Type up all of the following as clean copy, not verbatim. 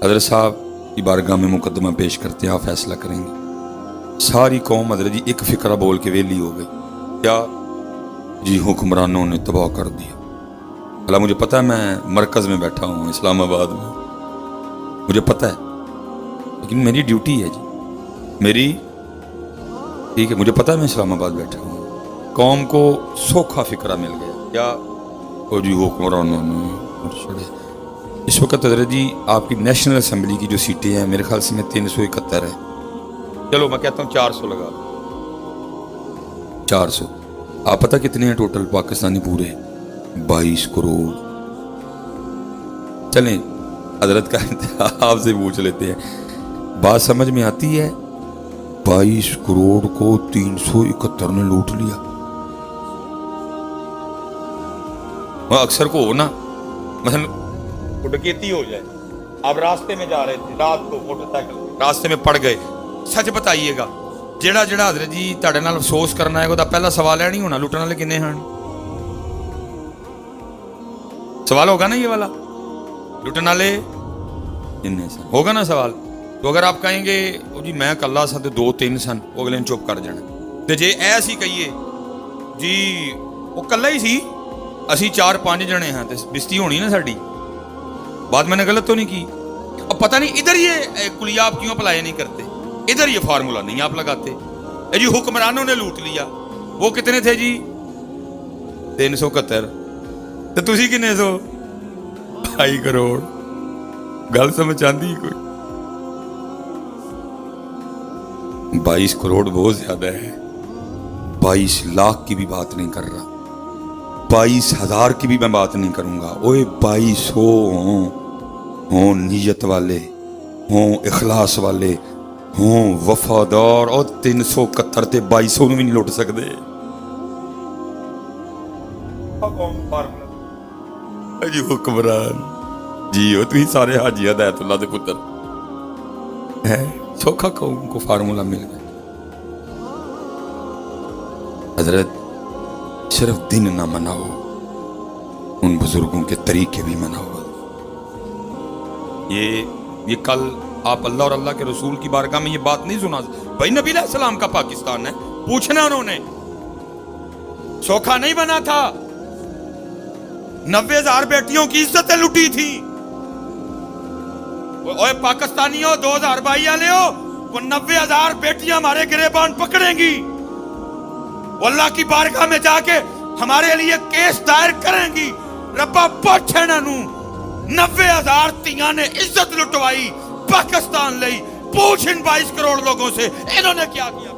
حضرت صاحب کی بارگاہ میں مقدمہ پیش کرتے ہیں، آپ فیصلہ کریں گے۔ ساری قوم حضرت جی ایک فقرہ بول کے ویلی ہو گئی، کیا جی حکمرانوں نے تباہ کر دیا۔ اللہ مجھے پتہ ہے میں مرکز میں بیٹھا ہوں اسلام آباد میں، مجھے پتہ ہے، لیکن میری ڈیوٹی ہے جی، میری ٹھیک ہے، مجھے پتہ ہے میں اسلام آباد بیٹھا ہوں۔ قوم کو سوکھا فکرہ مل گیا، کیا وہ جی حکمرانوں نے چھڑے۔ اس وقت حضرت جی آپ کی نیشنل اسمبلی کی جو سیٹیں ہیں میرے خیال سے میں 371 ہے، چلو میں کہتا ہوں 400 لگا، 400۔ آپ پتہ کتنے ہیں ٹوٹل پاکستانی پورے؟ 22 کروڑ۔ چلیں حضرت کا آپ سے پوچھ لیتے ہیں، بات سمجھ میں آتی ہے؟ 22 کروڑ کو 371 نے لوٹ لیا۔ وہ اکثر کو ہونا مثلا ڈکیتی ہو جائے، آپ راستے میں جا رہے تھے رات کو موٹر سائیکل راستے میں پڑ گئے، سچ بتائیے گا جیڑا حضرت جی تہاڈے نال افسوس کرنا ہے وہ پہلا سوال ہے نہیں ہونا لٹن والے کنے ہیں؟ سوال ہوگا نا یہ والا، لٹن والے کنے سن، ہوگا نا سوال۔ تو اگر آپ کہیں گے جی میں کلا سا 2-3 سن، وہ اگلے نے چپ کر جانا۔ تے جے ایسی کہیے جی وہ کلا ہی سی، اسی 4-5 جنے ہیں تے بستی ہونی نا ساڈی، بات میں نے غلط تو نہیں کی؟ اب پتہ نہیں ادھر یہ کلیہ آپ کیوں اپلائی نہیں کرتے، ادھر یہ فارمولا نہیں آپ لگاتے۔ اے جی حکمرانوں نے لوٹ لیا، وہ کتنے تھے جی؟ 371۔ تو تسی کنے سو؟ 2.5 کروڑ۔ گل سمجھ آندی کوئی؟ 22 کروڑ بہت زیادہ ہے، 22 لاکھ کی بھی بات نہیں کر رہا، 22,000 کی بھی میں بات نہیں کروں گا۔ اوے 2200 ہوں نیت والے، ہوں اخلاص والے، ہوں وفادار، اور 371 تے 2200 بھی نہیں لوٹ سکتے۔ جی حکمران جی ہو تھی سارے حاجی ہدایت اللہ دے پتر ہے، سوکھا قوم کو فارمولا مل گیا۔ حضرت صرف دن نہ مناؤ، ان بزرگوں کے طریقے بھی مناؤ۔ یہ کل آپ اللہ اور اللہ کے رسول کی بارگاہ میں یہ بات نہیں سنا بھائی نبی علیہ السلام کا پاکستان ہے، پوچھنا انہوں نے، سوکھا نہیں بنا تھا، 90,000 بیٹیوں کی عزتیں لٹی تھی۔ اوے پاکستانیوں 2022 والے ہو، وہ 90,000 بیٹیاں ہمارے گریبان پکڑیں گی، وہ اللہ کی بارگاہ میں جا کے ہمارے لیے کیس دائر کریں گی، ربا پوچھے نانو 90,000 تیاں نے عزت لٹوائی پاکستان لئی، پوچھ ان 22 کروڑ لوگوں سے انہوں نے کیا کیا۔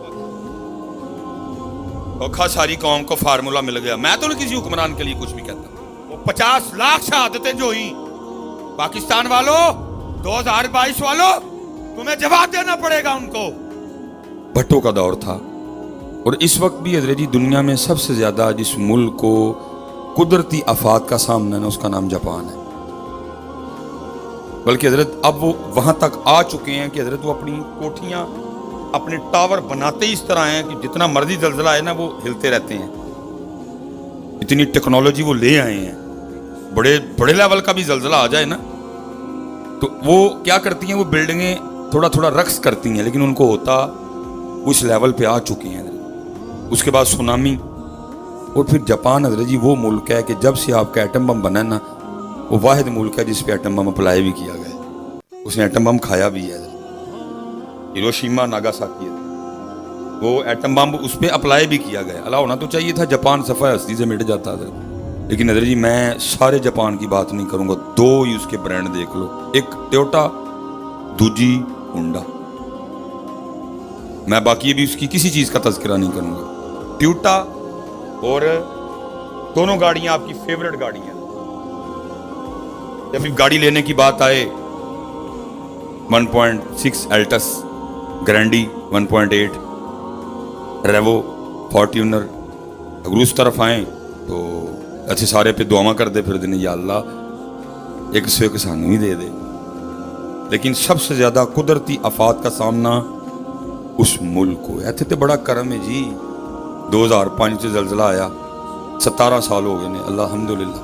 اوکھا ساری قوم کو فارمولا مل گیا۔ میں تو نہیں کسی حکمران کے لیے کچھ بھی کہتا، وہ 50 لاکھ شہادتیں جو ہوئی پاکستان والوں 2022 والوں، تمہیں جواب دینا پڑے گا ان کو۔ بھٹو کا دور تھا، اور اس وقت بھی حضرت جی دنیا میں سب سے زیادہ جس ملک کو قدرتی آفات کا سامنا ہے اس کا نام جاپان ہے، بلکہ حضرت اب وہ وہاں تک آ چکے ہیں کہ حضرت وہ اپنی کوٹھیاں اپنے ٹاور بناتے ہی اس طرح ہیں کہ جتنا مرضی زلزلہ ہے نا وہ ہلتے رہتے ہیں، اتنی ٹیکنالوجی وہ لے آئے ہیں۔ بڑے لیول کا بھی زلزلہ آ جائے نا تو وہ کیا کرتی ہیں، وہ بلڈنگیں تھوڑا تھوڑا رقص کرتی ہیں، لیکن ان کو ہوتا اس لیول پہ آ چکی ہیں۔ اس کے بعد سونامی، اور پھر جاپان حضرت جی وہ ملک ہے کہ جب سے آپ کا ایٹم بم بنا ہے نا، وہ واحد ملک ہے جس پہ ایٹم بم اپلائی بھی کیا گیا، اس نے ایٹم بم کھایا بھی ہے، ہیروشیما ناگاساکی ہے، وہ ایٹم بم اس پہ اپلائی بھی کیا گیا۔ اللہ ہونا تو چاہیے تھا جاپان صفحہ ہستی سے مٹ جاتا تھا، لیکن حضرت جی میں سارے جاپان کی بات نہیں کروں گا، 2 ہی اس کے برانڈ دیکھ لو، ایک ٹویوٹا، دوجی ہونڈا، میں باقی بھی اس کی کسی چیز کا تذکرہ نہیں کروں گا۔ ٹویوٹا اور دونوں گاڑیاں آپ کی فیورٹ گاڑی ہیں، جب گاڑی لینے کی بات آئے 1.6 الٹس، گرینڈی 1.8، ریوو، فارچونر، اگر اس طرف آئیں تو اچھے سارے پہ دعا کر دے پھر دن یا اللہ 101 سانو ہی دے دے۔ لیکن سب سے زیادہ قدرتی آفات کا سامنا اس ملک کو ہے، تو بڑا کرم ہے جی، 2005 سے زلزلہ آیا، 17 سال ہو گئے نے، الحمدللہ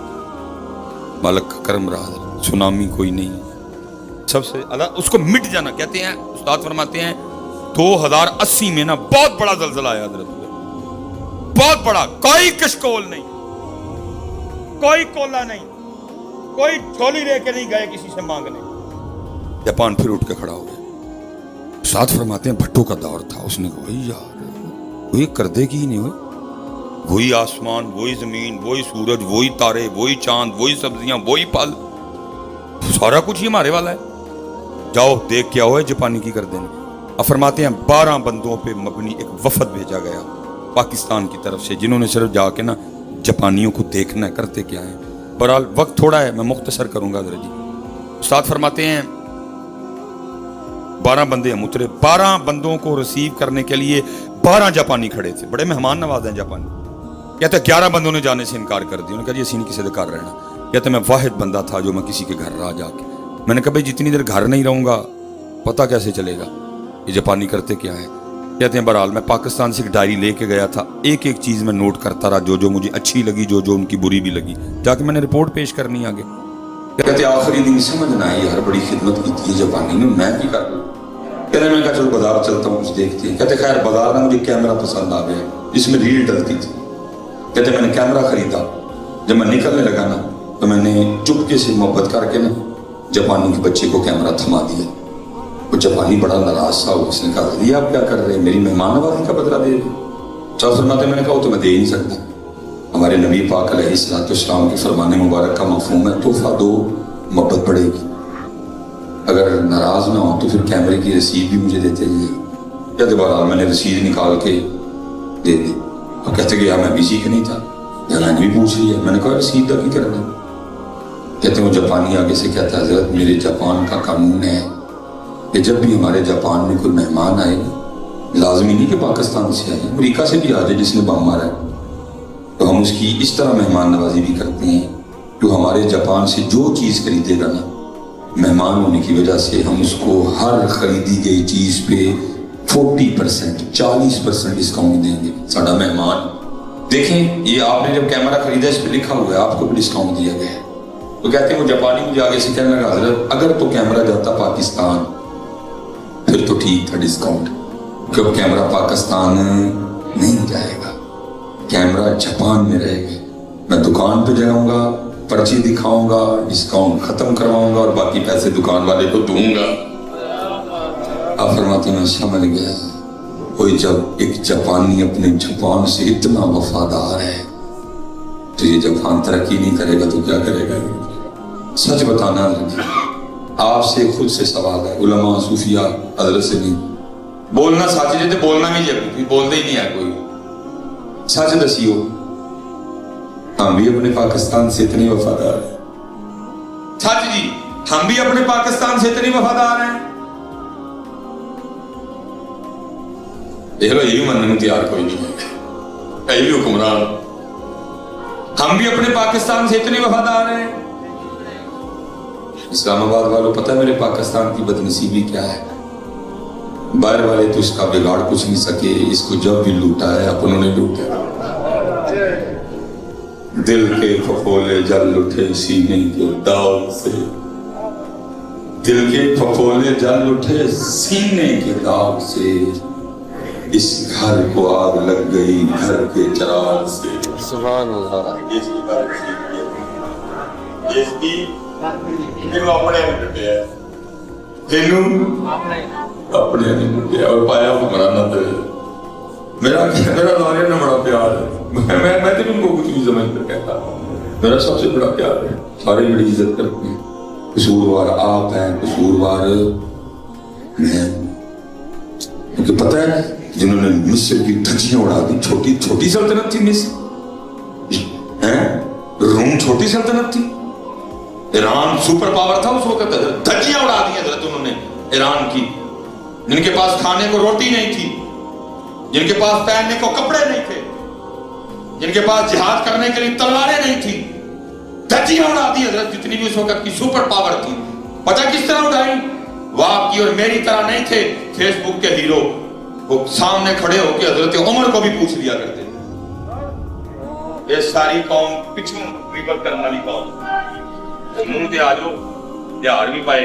مالک کا کرم رہا، سونامی کوئی نہیں، سب سے اللہ اس کو مٹ جانا کہتے ہیں. استاد فرماتے ہیں 2080 میں نا بہت بڑا زلزلہ آیا حضرت ادھر, بہت بڑا, کوئی کشکول نہیں, کوئی کولا نہیں, کوئی جھولی لے کے نہیں گئے کسی سے مانگنے. جاپان پھر اٹھ کے کھڑا ہو گیا. استاد فرماتے ہیں بھٹو کا دور تھا, اس نے کہا یار وہی کر دے گی ہی نہیں ہوئی, وہی آسمان, وہی زمین, وہی سورج, وہی تارے, وہی چاند, وہی سبزیاں, وہی پھل, سارا کچھ ہی ہمارے والا ہے. جاؤ دیکھ کے آؤ جاپانی کی کر دیں گے. اب فرماتے ہیں 12 بندوں پہ مبنی ایک وفد بھیجا گیا پاکستان کی طرف سے, جنہوں نے صرف جا کے نا جاپانیوں کو دیکھنا ہے کرتے کیا ہیں. بہرحال وقت تھوڑا ہے, میں مختصر کروں گا حضرت جی. استاد فرماتے ہیں 12 بندے ہم اترے, 12 بندوں کو ریسیو کرنے کے لیے 12 جاپانی کھڑے تھے, بڑے مہمان نواز ہیں جاپانی. کہتے 11 بندوں نے جانے سے انکار کر دیا. انہوں نے کہا جی اسی نہیں کسی دے گھر رہنا. کہتے میں واحد بندہ تھا جو میں کسی کے گھر رہا جا کے. میں نے کہا بھائی جتنی دیر گھر نہیں رہوں گا پتہ کیسے چلے گا یہ جاپانی کرتے کیا ہے. کہتے ہیں بہرحال میں پاکستان سے ایک ڈائری لے کے گیا تھا, ایک ایک چیز میں نوٹ کرتا رہا, جو جو مجھے اچھی لگی, جو جو ان کی بری بھی لگی, جا کے میں نے رپورٹ پیش کرنی آگے. کہتے آخری دن سمجھ نہ آئی یار بڑی خدمت کی تھی جاپانی نے, میں کی کر لوں. کہتے میں نے کہا چلو بازار چلتا ہوں کچھ دیکھتے ہیں. کہتے خیر بازار میں مجھے کیمرہ پسند آ گیا جس میں ریل ڈلتی تھی. کہتے میں نے کیمرہ خریدا, جب میں نکلنے لگا نا تو میں نے چپکے سے محبت کر کے نا جاپانی کے بچے کو کیمرہ تھما دیا. وہ جاپانی بڑا ناراض تھا, اس نے کہا یہ آپ کیا کر رہے ہیں, میری مہمان نوازی کا بدلہ دے رہے. چل فرماتے میں نے کہا وہ تو میں دے ہی نہیں سکتا. ہمارے نبی پاک علیہ الصلوۃ والسلام کے فرمان مبارک کا مفہوم ہے تحفہ دو محبت بڑھے گی. اگر ناراض نہ ہو تو پھر کیمرے کی رسید بھی مجھے دیتے جائیے. کہتے بہرحال میں نے رسید نکال کے دے دی. اور کہتے کہ یار میں بزی کہ نہیں تھا, میں نے بھی پوچھ لیا. میں نے کہا رسید کا کی کرنا. کہتے ہیں وہ جاپانی آگے سے کہتا ہے حضرت میرے جاپان کا قانون ہے کہ جب بھی ہمارے جاپان میں کوئی مہمان آئے, لازمی نہیں کہ پاکستان سے آئے, امریکہ سے بھی آ جائے جس نے بم مارا ہے, تو ہم اس کی اس طرح مہمان نوازی بھی کرتے ہیں جو ہمارے جاپان سے جو چیز خریدے گا نا مہمان ہونے کی وجہ سے ہم اس کو ہر خریدی گئی چیز پہ 40% 40% ڈسکاؤنٹ دیں گے. ساڈا مہمان دیکھیں یہ آپ نے جب کیمرہ خریدا اس پہ لکھا ہوا ہے آپ کو بھی ڈسکاؤنٹ دیا گیا ہے. تو کہتے ہیں وہ جاپانی مجھے آگے سے کہنے لگا حضرت اگر تو کیمرہ جاتا پاکستان پھر تو ٹھیک تھا ڈسکاؤنٹ, کیونکہ کیمرہ پاکستان نہیں جائے گا, کیمرہ جاپان میں رہے گا. میں دکان پہ جاؤں گا, پرچی دکھاؤں گا, ڈسکاؤنٹ ختم کرواؤں گا اور باقی پیسے دکان والے کو دوں گا. آپ فرماتے میں سمجھ گیا کوئی جب ایک جاپانی اپنے جاپان سے اتنا وفادار ہے تو یہ جاپان ترقی نہیں کرے گا تو کیا کرے گا. سچ بتانا آپ سے خود سے سوال ہے, علماء صوفیاء حضرت سے نہیں. بولنا سچ جی بولنا بھی جب بولتے ہی نہیں ہے کوئی. سچ دسیو ہم بھی اپنے پاکستان سے اتنے وفادار ہیں. سچ جی ہم بھی اپنے پاکستان سے اتنے وفادار ہیں. دیکھ لو یہ بھی مننے میں تیار کوئی نہیں ہے, یہ بھی حکمران. ہم بھی اپنے پاکستان سے اتنے وفادار ہیں. اسلام آباد والوں پتہ ہے میرے پاکستان کی بدنصیبی کیا ہے, باہر والے تو اس کا بگاڑ کچھ نہیں سکے, اس کو جب بھی لوٹا ہے اپنوں نے لوٹا. دل کے پھپھولے جل اٹھے سینے کے داغ سے, دل کے پھپھولے جل اٹھے سینے کے داغ سے, اس گھر کو آگ لگ گئی گھر کے چراغ سے. سبحان اللہ. اس کی اپنے لٹے ہے, اپنے لٹے اور پایا حکمرانہ تھے. میرا دورے میں بڑا پیار ہے, میں تو ان کو کچھ بھی سمجھ کر کہتا ہوں, میرا سب سے بڑا پیار ہے. سارے بڑی عزت کرتے ہیں. قصوروار آپ ہیں, قصوروار میں, کیونکہ پتہ ہے جنہوں نے مصر کی دھجیاں اڑا دی, چھوٹی سلطنت تھی مصر, روم چھوٹی سلطنت تھی, ایران سپر پاور تھا اس وقت, دھجیاں اڑا دی حضرت انہوں نے ایران کی. جن کے پاس کھانے کو روٹی نہیں تھی, جن کے پاس پہننے کو کپڑے نہیں تھے, جن کے پاس جہاد کرنے کے لیے تلواریں نہیں تھی, دھجیاں اڑا دی حضرت جتنی بھی اس وقت کی سپر پاور تھی. پتہ کس طرح اڑائی؟ وہ آپ کی اور میری طرح نہیں تھے فیس بک کے ہیرو, وہ سامنے کھڑے ہو کے حضرت عمر کو بھی پوچھ لیا کرتے. یہ ساری قوم پچھوں ریبل کرنے والی قوم, منہ تے آ جاؤ تہار بھی پائے,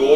2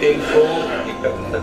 371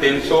300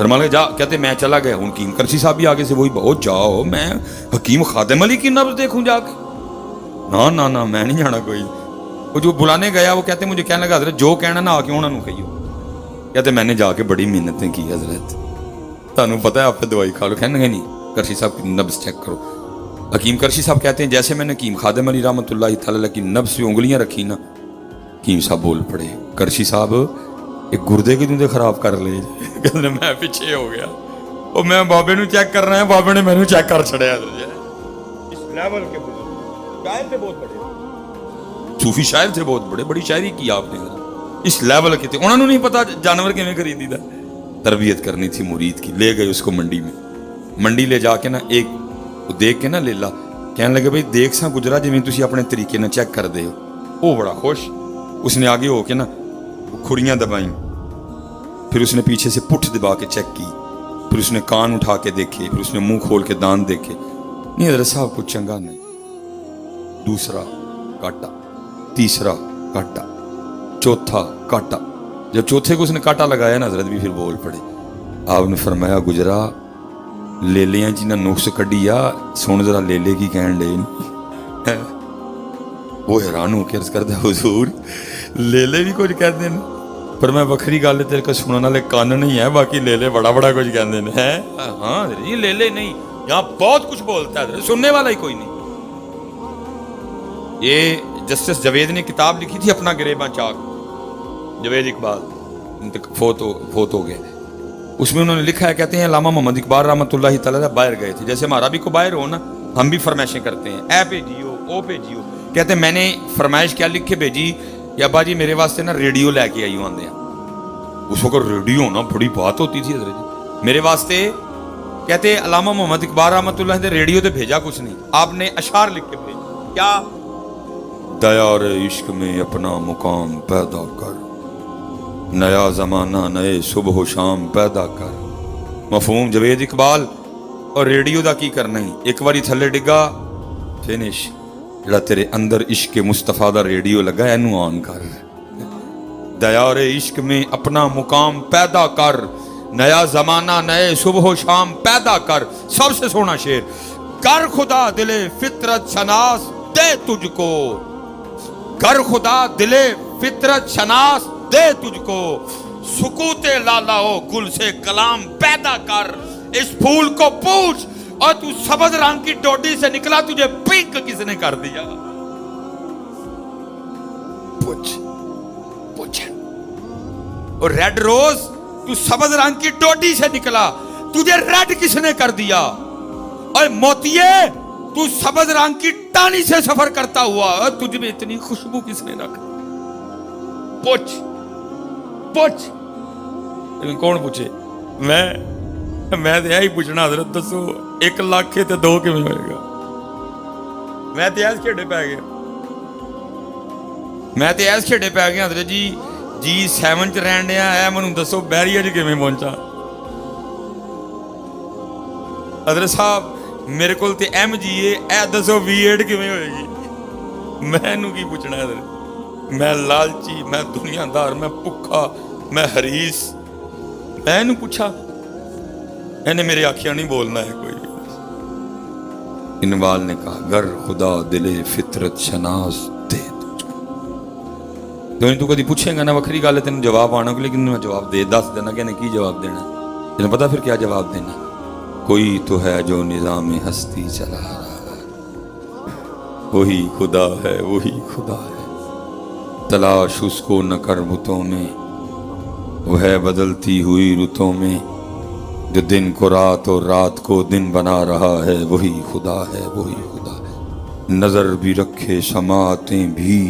فرمان جا, کہتے میں چلا گیا. حکیم کرشی صاحب بھی آگے سے وہی بہت جاؤ, میں حکیم خادم علی کی نبض دیکھوں جا کے. نہ میں نہیں جانا کوئی. وہ جو بلانے گیا وہ کہتے مجھے کہنے لگا حضرت جو کہنا نہ آ کے انہوں نے کہیو. کہتے میں نے جا کے بڑی محنتیں کی حضرت, تانوں پتہ ہے آپ دوائی کھا لو. کہنے لگے نہیں, کرشی صاحب کی نبض چیک کرو. حکیم کرشی صاحب کہتے ہیں جیسے میں نے حکیم خادم علی رحمۃ اللہ تعالی کی نبض سے انگلیاں رکھی نا, حکیم صاحب بول پڑے کرشی صاحب ایک گردے کی دودے خراب کر لے. کہتے میں پیچھے ہو گیا, اور میں بابے نو چیک کر رہا ہے, بابے نے مینوں چیک کر چھڑیا. اس لیول کے شاعر تھے بہت بڑے, صوفی شاعر تھے بہت بڑے, بڑی شاعری کی آپ نے. اس لیول کے تھے, انہوں نے نہیں پتا جانور کیویں خریدی دا. تربیت کرنی تھی مرید کی. لے گئے اس کو منڈی میں. منڈی لے جا کے نا ایک دیکھ کے نا لیلا کہنے لگے بھائی دیکھ سا گجرا جویں تسی اپنے طریقے نہ چیک کر دے ہو. وہ بڑا خوش. اس نے آگے ہو کے نا کھڑیاں دبائیں, پھر اس نے پیچھے سے پٹھ دبا کے چیک کی, پھر اس نے کان اٹھا کے دیکھے, پھر اس نے منہ کھول کے دان دیکھے. نہیں حضرت صاحب کچھ چنگا نہیں. دوسرا کاٹا, تیسرا کاٹا, چوتھا کاٹا. جب چوتھے کو اس نے کاٹا لگایا نا حضرت بھی پھر بول پڑے. آپ نے فرمایا گجرا لیلیاں جی نہ نقص کڈی آ سن ذرا لیلے کی کہن لے. وہ حیران ہو کے عرض کرتا حضور لیلے بھی کچھ کہتے ہیں, پر میں وکھری گل تیرے کو سننے والے کان نہیں ہے, باقی لیلے بڑا بڑا کچھ کہتے ہیں. ہاں یہ لیلے نہیں, یہاں بہت کچھ بولتا ہے, سننے والا ہی کوئی نہیں. یہ جسٹس جاوید نے کتاب لکھی تھی اپنا گریباں چاک, جاوید اقبال فوت ہو گئے. اس میں انہوں نے لکھا ہے, کہتے ہیں علامہ محمد اقبال رحمۃ اللہ تعالیٰ باہر گئے تھے, جیسے ہمارا بھی کو باہر ہو نا, ہم بھی فرمائشیں کرتے ہیں, اے بھیجیو او بھیجیو. کہتے ہیں میں نے فرمائش کیا لکھ کے بھیجی کہ ابا جی میرے واسطے نا ریڈیو لے کے آئی ہوں آندے ہیں. اس وقت ریڈیو نا بڑی بات ہوتی تھی حضرت جی. میرے واسطے کہتے علامہ محمد اقبال رحمۃ اللہ نے ریڈیو تے بھیجا کچھ نہیں, آپ نے اشعار لکھ کے بھیجا. کیا دیا اور عشق میں اپنا مقام پیدا کر, نیا زمانہ نئے صبح و شام پیدا کر. مفہوم جاوید اقبال. اور ریڈیو دا کی کرنا ہی, ایک باری تھلے ڈگا فینش. جڑا تیرے اندر عشق مصطفیٰ دا ریڈیو لگا ہے اینو آن کر. دیار عشق میں اپنا مقام پیدا کر, نیا زمانہ نئے صبح و شام پیدا کر. سب سے سونا شعر, کر خدا دل فطرت شناس دے تجھ کو, کر خدا دل فطرت شناس دے تجھ کو, سکوت لالا ہو گل سے کلام پیدا کر. اس پھول کو پوچھ اور تو سبز رنگ کی ڈوڈی سے نکلا, تجھے پنک کس نے کر دیا؟ پوچھ. اور ریڈ روز تو سبز رنگ کی ڈوڈی سے نکلا, تجھے ریڈ کس نے کر دیا؟ اور موتیے تو سبز رنگ کی ٹانی سے سفر کرتا ہوا, تجھ میں اتنی خوشبو کس نے رکھ؟ پوچھ. لیکن کون پوچھے؟ میں تو یہی پوچھنا حضرت دسو 1 لاکھ تے 2 کیویں ہوئے گا؟ میں تو ایس کھیڑے پہ گیا حضرت جی 7 چ رہن ڈیا ہے, مینوں دسو بیریا چ کیویں پہنچا؟ حضرت صاحب میرے کول تے ایم جی ہے, اے دسو V8 کیویں ہوئے گی؟ مینوں کی پوچھنا ہے حضرت؟ میں لالچی, میں دنیا دار, میں بھکھا, میں حریص, میں نوں پوچھا اینے میرے آکھیا نہیں بولنا ہے کوئی. انوال نے کہا گر خدا دل فطرت شناس دے تجھ کو. تو کدی پوچھے گا نا وکھری گل ہے, تینوں جواب آنا, لیکن میں جواب دس دینا کہ کی جواب دینا, تینوں پتا پھر کیا جواب دینا. کوئی تو ہے جو نظام ہستی چلا رہا ہے, وہی خدا ہے, وہی خدا ہے. تلاش اس کو نہ کر بتوں میں, وہ ہے بدلتی ہوئی رتوں میں, جو دن کو رات اور رات کو دن بنا رہا ہے, وہی خدا ہے, وہی خدا ہے. نظر بھی رکھے سماعتیں بھی,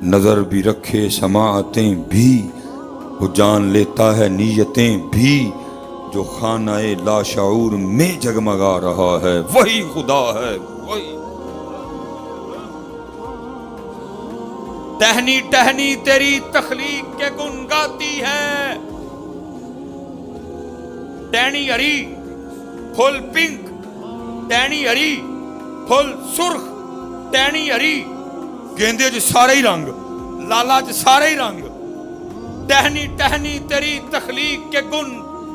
نظر بھی رکھے سماعتیں بھی, وہ جان لیتا ہے نیتیں بھی, جو خانہ لاشعور میں جگمگا رہا ہے, وہی خدا ہے, وہی. ٹہنی ٹہنی تیری تخلیق کے گن گاتی ہے, ٹہنی ہری پھول پنک, ٹہنی ہری پھول سرخ, ٹہنی ہری گیندے چ سارے ہی رنگ, لالا چ سارے ہی رنگ. ٹہنی ٹہنی تیری تخلیق کے گن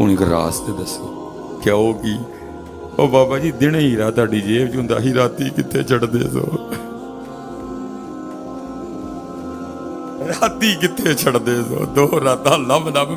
ਹੁਣ ਇੱਕ ਰਾਸ ਤੇ ਦੱਸੋ ਕਿਆ ਹੋਗੀ। ਉਹ ਬਾਬਾ ਜੀ ਦਿਨੇ ਹੀਰਾ ਤੁਹਾਡੀ ਜੇਬ 'ਚ ਹੁੰਦਾ ਸੀ, ਰਾਤੀ ਕਿੱਥੇ ਛੱਡਦੇ ਸੋ, ਰਾਤੀ ਕਿੱਥੇ ਛੱਡਦੇ ਸੋ, 2 ਰਾਤਾਂ ਲੱਭ ਲੱਭ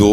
2